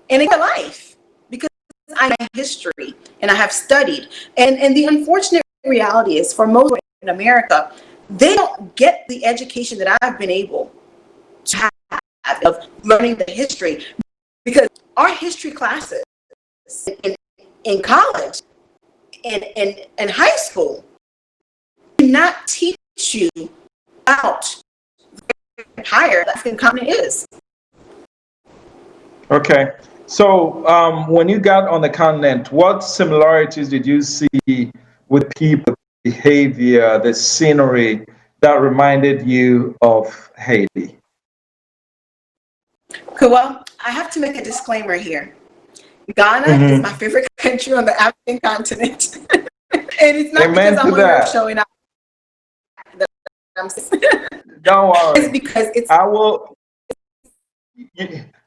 S2: and in my life, because I know history and I have studied. And the unfortunate reality is for most in America, they don't get the education that I've been able to have of learning the history, because our history classes in college and in high school do not teach you about how higher the African continent is.
S1: Okay. So when you got on the continent, what similarities did you see with people, behavior, the scenery that reminded you of Haiti?
S2: Okay, well, I have to make a disclaimer here. Ghana is my
S1: Hmm.
S2: favorite country on the African continent. And it's not because
S1: Amen to
S2: I'm on here
S1: that.
S2: showing up that I'm
S1: Don't
S2: it's
S1: worry.
S2: because it's
S1: I will.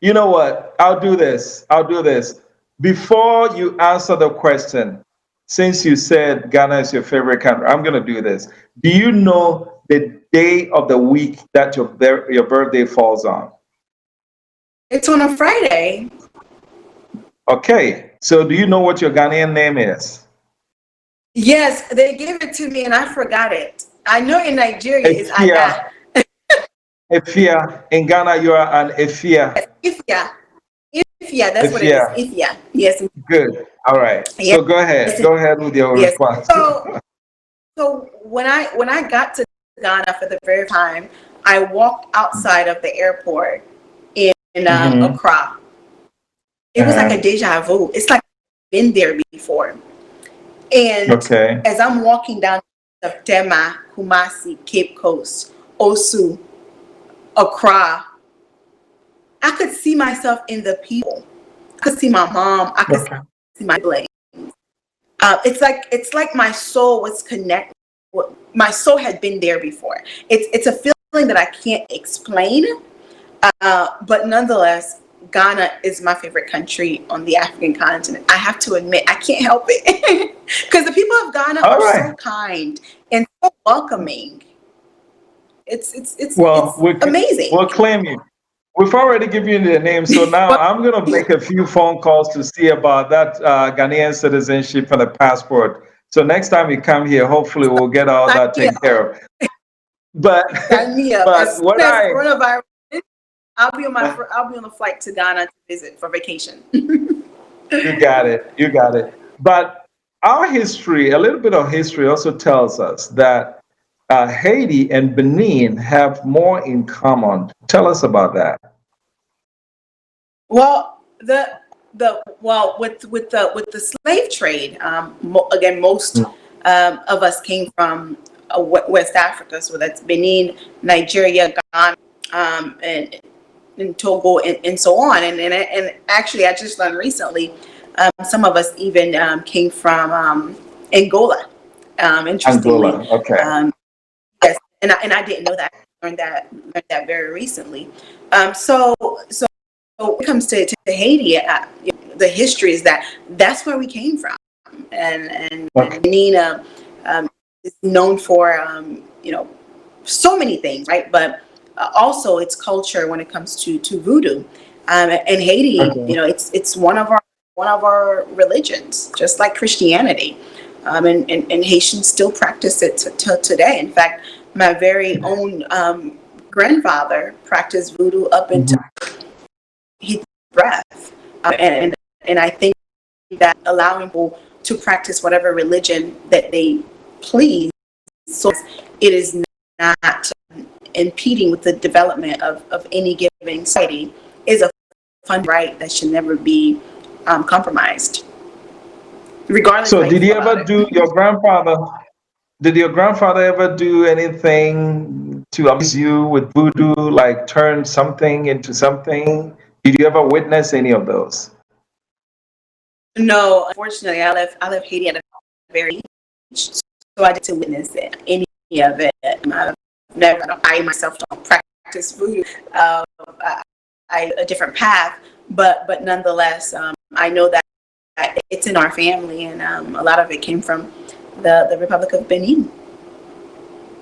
S1: You know what? I'll do this. I'll do this. Before you answer the question, since you said Ghana is your favorite country, I'm going to do this. Do you know the day of the week that your birthday falls on?
S2: it's on a Friday.
S1: Okay. So do you know what your Ghanaian name is?
S2: Yes, they gave it to me and I forgot it. I know in Nigeria it's
S1: Efia.
S2: Ada.
S1: Efia. In Ghana, you are an Efia.
S2: Ifya. Ifya, that's what it is.
S1: Efia.
S2: Ifya. Yes.
S1: Good. All right.
S2: Yes.
S1: So go ahead. Go ahead with your
S2: Yes.
S1: response.
S2: So when I got to Ghana for the very time, I walked outside of the airport in
S1: Hmm.
S2: Accra. It was like a
S1: Uh,
S2: deja vu. It's like I've been there before. And
S1: okay.
S2: as I'm walking down of Tema, Kumasi, Cape Coast, Osu, Accra, I could see myself in the people. I could see my mom. I could
S1: Okay.
S2: see my siblings. It's like my soul was connected. My soul had been there before. It's a feeling that I can't explain, but nonetheless, Ghana is my favorite country on the African continent. I have to admit, I can't help it because the people of Ghana
S1: All
S2: are so
S1: right.
S2: kind and so welcoming. It's
S1: Well,
S2: amazing.
S1: we'll claim you. We've already given you the name, so now I'm going to make a few phone calls to see about that Ghanaian citizenship and the passport. So next time you come here, hopefully we'll get all
S2: Sign
S1: that
S2: me
S1: taken
S2: up.
S1: care of. But
S2: Sign me up. As
S1: but
S2: soon
S1: what
S2: as
S1: I
S2: coronavirus, I'll be on the flight to Ghana to visit for vacation.
S1: you got it, you got it. But our history, a little bit of history, also tells us that Haiti and Benin have more in common. Tell us about that.
S2: Well, with the slave trade, again, most of us came from West Africa, so that's Benin, Nigeria, Ghana, and Togo, and so on. And actually, I just learned recently, some of us even came from Angola. Interestingly,
S1: Angola. Okay.
S2: um, yes, and I didn't know that. I learned that very recently. So when it comes to Haiti, the history is that's where we came from, and
S1: Okay.
S2: Nina is known for so many things, right? But also its culture when it comes to voodoo, and Haiti,
S1: Okay.
S2: it's one of our religions, just like Christianity, and Haitians still practice it till today. In fact, my very own grandfather practiced voodoo up until
S1: Mhm.
S2: he breath. And I think that allowing people to practice whatever religion that they please, so it is not impeding with the development of any given society, is a fund right that should never be compromised, regardless of
S1: So
S2: how you
S1: did
S2: feel
S1: he
S2: about
S1: ever
S2: it.
S1: do your grandfather? Did your grandfather ever do anything to amuse you with voodoo, like turn something into something? Did you ever witness any of those?
S2: No, unfortunately, I left Haiti at a very age, so I didn't witness any of it. I've never, I myself don't practice voodoo. I, a different path, but nonetheless, I know that it's in our family, and a lot of it came from the Republic of Benin.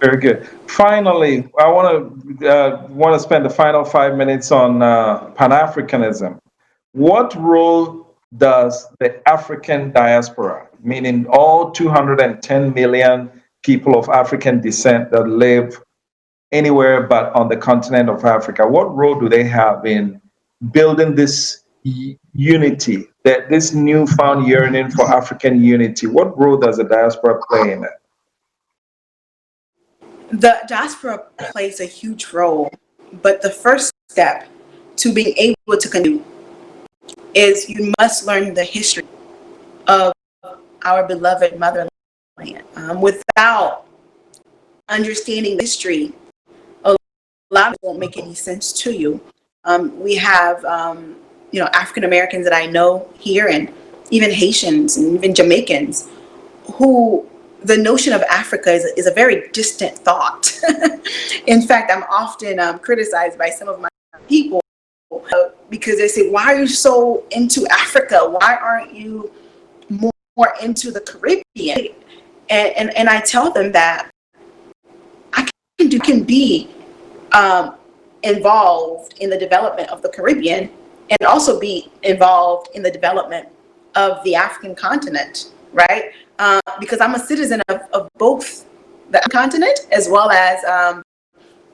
S1: Very good. Finally, I want to spend the final 5 minutes on Pan Africanism. What role does the African diaspora, meaning all 210 million people of African descent that live anywhere but on the continent of Africa, what role do they have in building this unity, that this newfound yearning for African unity? What role does the diaspora play in it?
S2: The diaspora plays a huge role, but the first step to being able to continue is you must learn the history of our beloved motherland. Without understanding the history, a lot of it won't make any sense to you. We have, African Americans that I know here, and even Haitians and even Jamaicans, who the notion of Africa is a very distant thought. In fact, I'm often criticized by some of my people because they say, "Why are you so into Africa? Why aren't you more into the Caribbean?" And I tell them that I can be involved in the development of the Caribbean and also be involved in the development of the African continent, right? Because I'm a citizen of both the continent as well as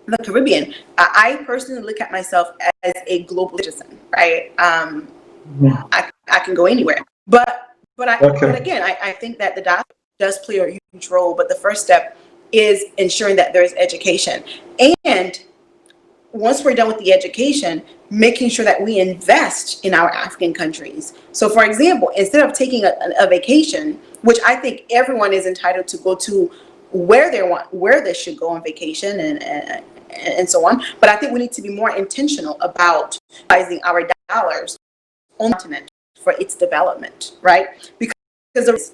S2: the Caribbean. I personally look at myself as a global citizen, right? I can go anywhere, but again, I think that the diaspora does play a huge role. But the first step is ensuring that there is education, and once we're done with the education, making sure that we invest in our African countries. So, for example, instead of taking a vacation, which I think everyone is entitled to go to where they should go on vacation and so on. But I think we need to be more intentional about utilizing our dollars on the continent for its development, right? Because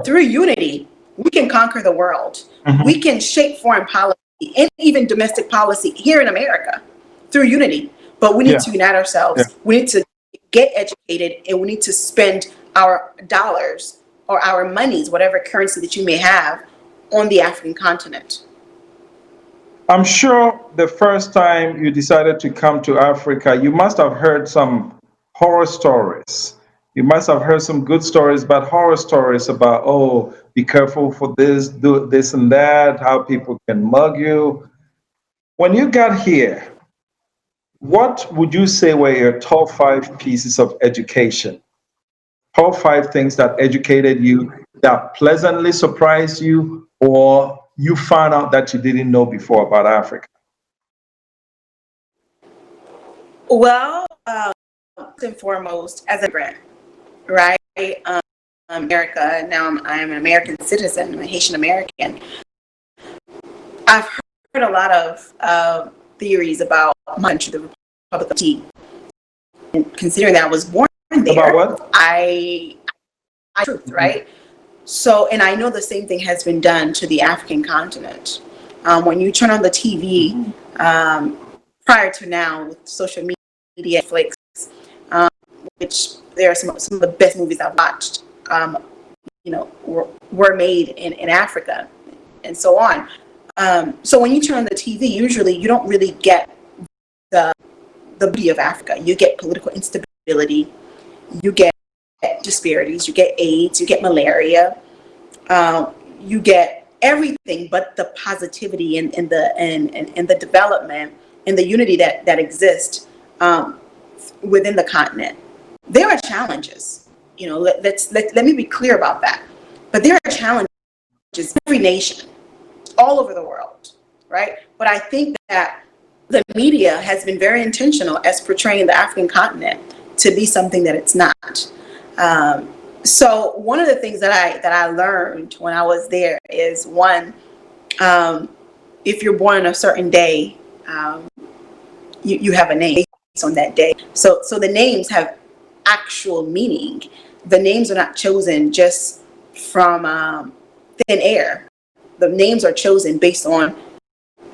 S2: through unity, we can conquer the world. We can shape foreign policy and even domestic policy here in America through unity. But we need to unite ourselves. We need to get educated, and we need to spend our dollars or our monies, whatever currency that you may have, on the African continent.
S1: I'm sure the first time you decided to come to Africa, you must have heard some horror stories. You must have heard some good stories, but horror stories about, oh, be careful for this, do this and that, how people can mug you. When you got here, what would you say were your top 5 pieces of education? Top 5 things that educated you, that pleasantly surprised you, or you found out that you didn't know before about Africa?
S2: Well, first and foremost, as a immigrant, right? America. Now I'm an American citizen. I'm a Haitian American. I've heard a lot of theories about my country, the Republic of Haiti. And considering that I was born there,
S1: About what?
S2: I truth, right? So, and I know the same thing has been done to the African continent. When you turn on the TV, prior to now with social media, Netflix, which there are some of the best movies I've watched, were made in Africa and so on. So when you turn on the TV, usually you don't really get the beauty of Africa. You get political instability, you get disparities, you get AIDS, you get malaria, you get everything but the positivity and the development and the unity that exists within the continent. There are challenges, let me be clear about that. But there are challenges in every nation, all over the world, right? But I think that the media has been very intentional as portraying the African continent to be something that it's not. So one of the things that I learned when I was there is, one, if you're born on a certain day, you have a name based on that day. So the names have actual meaning. The names are not chosen just from thin air. The names are chosen based on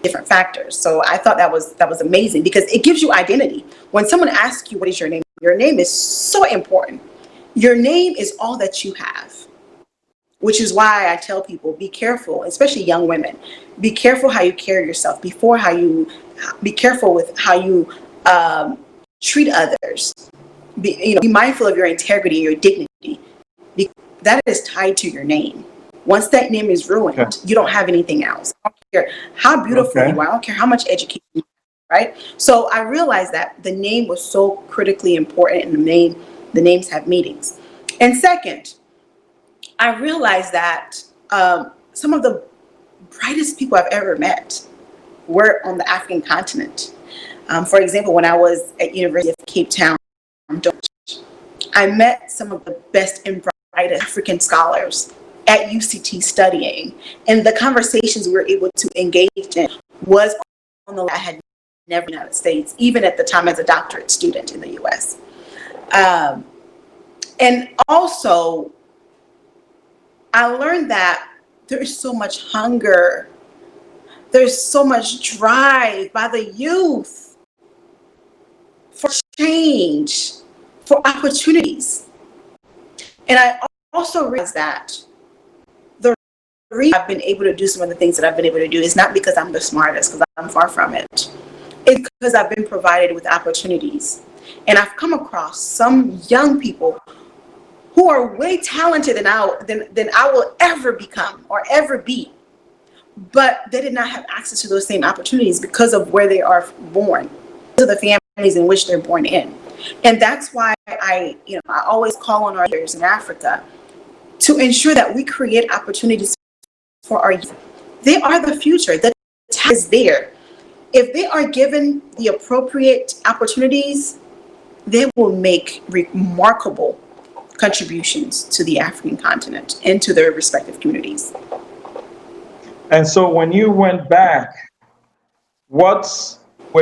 S2: different factors. So I thought that was amazing because it gives you identity. When someone asks you what is your name is so important. Your name is all that you have, which is why I tell people, be careful, especially young women, be careful how you carry yourself, be careful with how you treat others. Be mindful of your integrity and your dignity. That is tied to your name. Once that name is ruined, you don't have anything else. I don't care how beautiful you are. I don't care how much education you have, right? So I realized that the name was so critically important, and the names have meanings. And second, I realized that some of the brightest people I've ever met were on the African continent. For example, when I was at University of Cape Town, I met some of the best and brightest African scholars at UCT studying, and the conversations we were able to engage in was on the level I had never in the United States, even at the time as a doctorate student in the US. And also, I learned that there is so much hunger, there's so much drive by the youth for change, for opportunities. And I also realized that the reason I've been able to do some of the things that I've been able to do is not because I'm the smartest, because I'm far from it. It's because I've been provided with opportunities. And I've come across some young people who are way talented than I will ever become or ever be. But they did not have access to those same opportunities because of where they are born, because of the families in which they're born in. And that's why I always call on our leaders in Africa to ensure that we create opportunities for our youth. They are the future. The talent is there. If they are given the appropriate opportunities, they will make remarkable contributions to the African continent and to their respective communities.
S1: And so when you went back, were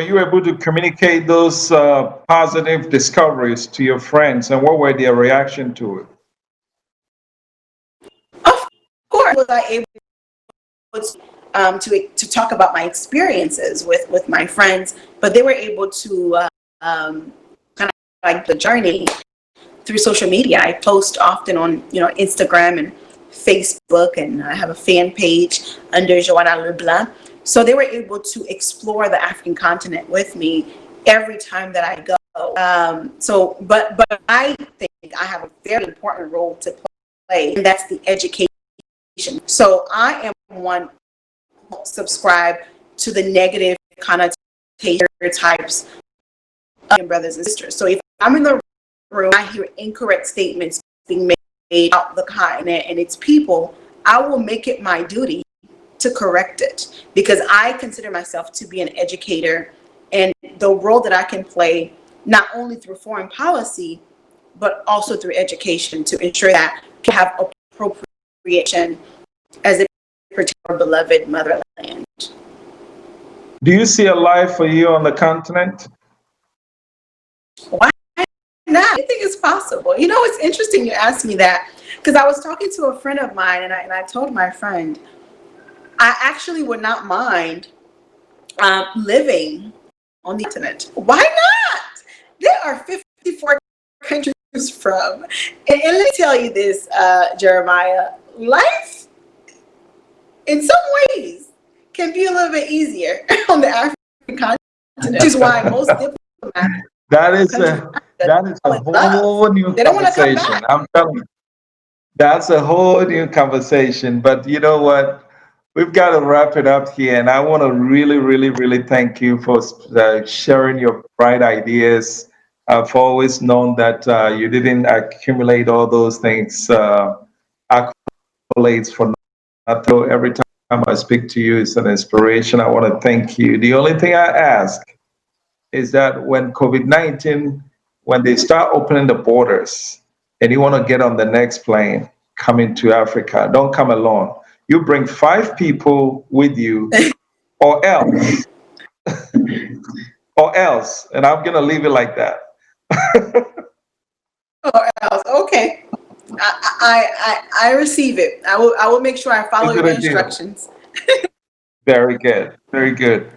S1: you able to communicate those positive discoveries to your friends, and what were their reaction to it?
S2: Of course, was I able to talk about my experiences with my friends, but they were able to kind of like the journey through social media. I post often on Instagram and Facebook, and I have a fan page under Johanna Leblanc. So they were able to explore the African continent with me every time that I go. But I think I have a very important role to play, and that's the education. So I am one who subscribe to the negative connotation stereotypes of brothers and sisters. So if I'm in the room, I hear incorrect statements being made about the continent and its people, I will make it my duty to correct it, because I consider myself to be an educator, and the role that I can play not only through foreign policy but also through education to ensure that we have appropriation as it pertains to our beloved motherland.
S1: Do you see a life for you on the continent?
S2: Why not? I think it's possible. It's interesting you asked me that, because I was talking to a friend of mine, and I told my friend I actually would not mind living on the continent. Why not? There are 54 countries from. And let me tell you this, Jeremiah, life in some ways can be a little bit easier on the African continent, which is why most diplomats.
S1: That is a whole new conversation. I'm telling you, that's a whole new conversation. But you know what? We've got to wrap it up here, and I want to really, really, really thank you for sharing your bright ideas. I've always known that you didn't accumulate all those things, accolades for nothing. Every time I speak to you, it's an inspiration. I want to thank you. The only thing I ask is that when COVID-19, when they start opening the borders, and you want to get on the next plane coming to Africa, don't come alone. You bring 5 people with you, or else, and I'm gonna leave it like that.
S2: Or else, okay. I receive it. I will make sure I follow your instructions.
S1: Very good, very good.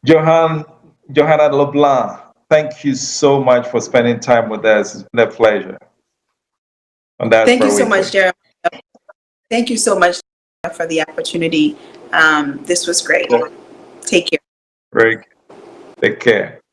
S1: Johanna Leblanc, thank you so much for spending time with us. It's been a pleasure.
S2: Thank you so much, Jeremy. Thank you so much for the opportunity. This was great. Take care.
S1: Very good. Take care.